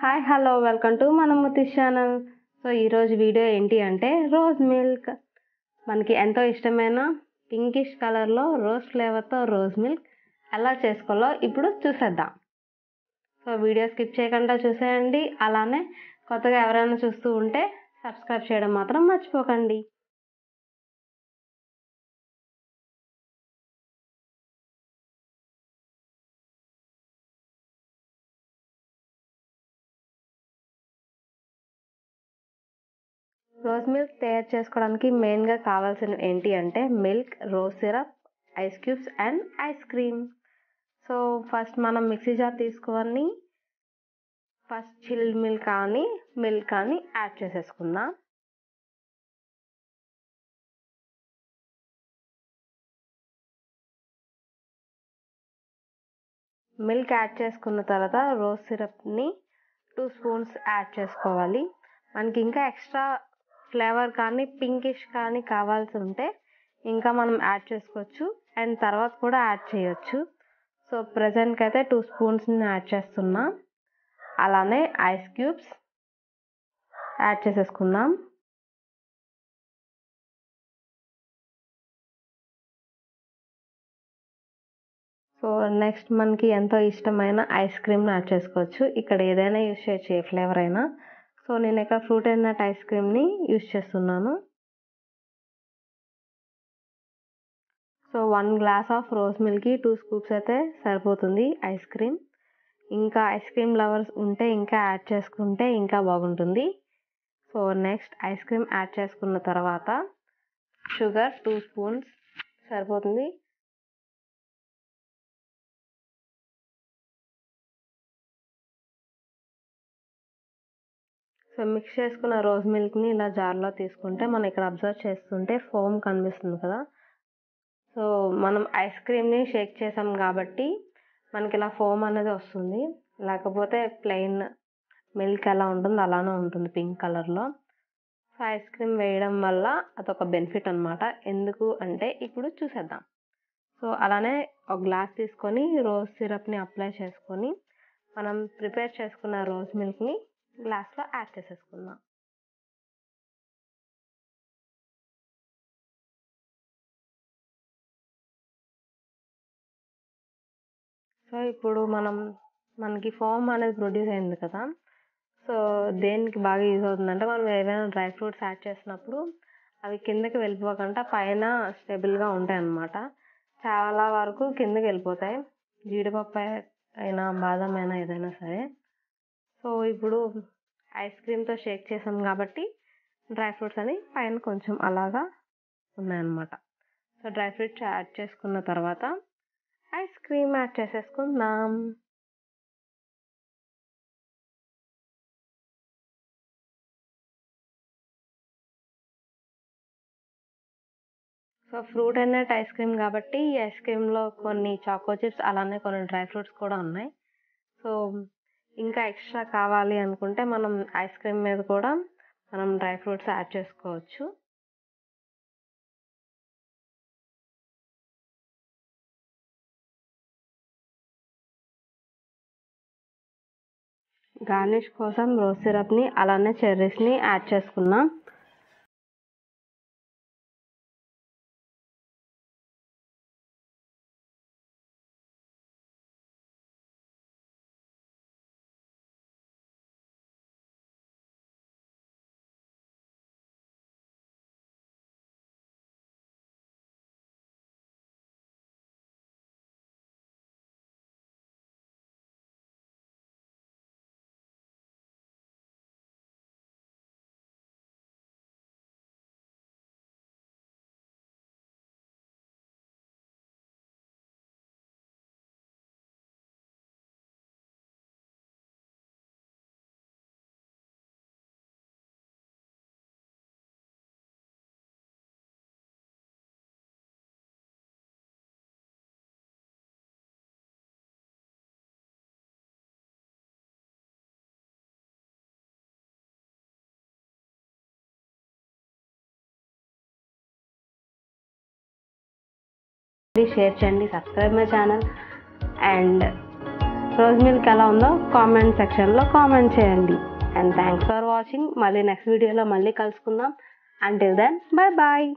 Hi hello welcome to మన ముతి channel. So ఈరోజు video ఏంటి అంటే రోజ్ మిల్క్. మనకి ఎంతో ఇష్టమైన పింకిష్ కలర్లో రోజ్ ఫ్లేవర్తో రోజ్ మిల్క్ ఎలా చేసుకోవాలో ఇప్పుడు చూసేద్దాం. సో వీడియో స్కిప్ చేయకుండా చూసేయండి. అలానే కొత్తగా ఎవరైనా చూస్తూ ఉంటే సబ్స్క్రైబ్ చేయడం మాత్రం మర్చిపోకండి. రోజ్ మిల్క్ తయారు చేసుకోవడానికి మెయిన్గా కావాల్సినవి ఏంటి అంటే milk, rose syrup, ice cubes and ice cream. So first మనం మిక్సీ జార్ తీసుకొని ఫస్ట్ చిల్డ్ మిల్క్ కానీ యాడ్ చేసేసుకుందాం. మిల్క్ యాడ్ చేసుకున్న తర్వాత రోజ్ సిరప్ని 2 స్పూన్స్ యాడ్ చేసుకోవాలి. మనకి ఇంకా ఎక్స్ట్రా ఫ్లేవర్ కానీ పింకిష్ కానీ కావాల్సి ఉంటే ఇంకా మనం యాడ్ చేసుకోవచ్చు అండ్ తర్వాత కూడా యాడ్ చేయొచ్చు. సో ప్రజెంట్కి అయితే 2 స్పూన్స్ని యాడ్ చేస్తున్నా. అలానే ఐస్ క్యూబ్స్ యాడ్ చేసేసుకుందాం. సో నెక్స్ట్ మనకి ఎంతో ఇష్టమైన ఐస్ క్రీమ్ని యాడ్ చేసుకోవచ్చు. ఇక్కడ ఏదైనా యూస్ చేయొచ్చు, ఏ ఫ్లేవర్ అయినా. సో నేను ఇక్కడ ఫ్రూట్ అండ్ నట్ ఐస్ క్రీమ్ని యూస్ చేస్తున్నాను. సో 1 గ్లాస్ ఆఫ్ రోజ్ మిల్క్కి 2 స్కూప్స్ అయితే సరిపోతుంది ఐస్ క్రీమ్. ఇంకా ఐస్ క్రీమ్ లవర్స్ ఉంటే ఇంకా యాడ్ చేసుకుంటే ఇంకా బాగుంటుంది. So next ice cream add చేసుకున్న తర్వాత షుగర్ 2 స్పూన్స్ సరిపోతుంది. సో మిక్స్ చేసుకున్న రోజ్ మిల్క్ని ఇలా జార్లో తీసుకుంటే మనం ఇక్కడ అబ్జర్వ్ చేస్తుంటే ఫోమ్ కనిపిస్తుంది కదా. సో మనం ఐస్ క్రీమ్ని షేక్ చేసాం కాబట్టి మనకి ఇలా ఫోమ్ అనేది వస్తుంది. లేకపోతే ప్లెయిన్ మిల్క్ ఎలా ఉంటుందో అలానే ఉంటుంది పింక్ కలర్లో. సో ఐస్ క్రీమ్ వేయడం వల్ల అదొక బెనిఫిట్ అనమాట. ఎందుకు అంటే ఇప్పుడు చూసేద్దాం. సో అలానే ఒక గ్లాస్ తీసుకొని రోజ్ సిరప్ని అప్లై చేసుకొని మనం ప్రిపేర్ చేసుకున్న రోజ్ మిల్క్ని గ్లాస్లో యాడ్ చేసేసుకుందాం. సో ఇప్పుడు మనకి ఫోమ్ అనేది ప్రొడ్యూస్ అయింది కదా. సో దేనికి బాగా యూజ్ అవుతుందంటే మనం ఏవైనా డ్రై ఫ్రూట్స్ యాడ్ చేసినప్పుడు అవి కిందకి వెళ్ళిపోకుండా పైన స్టేబుల్గా ఉంటాయి అన్నమాట. చాలా వరకు కిందకి వెళ్ళిపోతాయి, జీడిపప్పు అయినా బాదం అయినా ఏదైనా సరే. సో ఇప్పుడు ఐస్ క్రీమ్తో షేక్ చేసాం కాబట్టి డ్రై ఫ్రూట్స్ అని పైన కొంచెం అలాగా ఉన్నాయన్నమాట. సో డ్రై ఫ్రూట్స్ యాడ్ చేసుకున్న తర్వాత ఐస్ క్రీమ్ యాడ్ చేసేసుకుందాం. So fruit and nut ice cream కాబట్టి ఈ ఐస్ క్రీమ్లో కొన్ని చాకో చిప్స్ అలానే కొన్ని డ్రై ఫ్రూట్స్ కూడా ఉన్నాయి. సో ఇంకా ఎక్స్ట్రా కావాలి అనుకుంటే మనం ఐస్ క్రీమ్ మీద కూడా మనం డ్రై ఫ్రూట్స్ యాడ్ చేసుకోవచ్చు. గార్నిష్ కోసం రోజ్ సిరప్ని అలానే చెర్రీస్ని యాడ్ చేసుకున్నాం. షేర్ చేయండి, subscribe my channel and rose milk ఎలా ఉందో కామెంట్ సెక్షన్లో కామెంట్ చేయండి. And thanks for watching. మళ్ళీ నెక్స్ట్ వీడియోలో మళ్ళీ కలుసుకుందాం. Until then bye bye.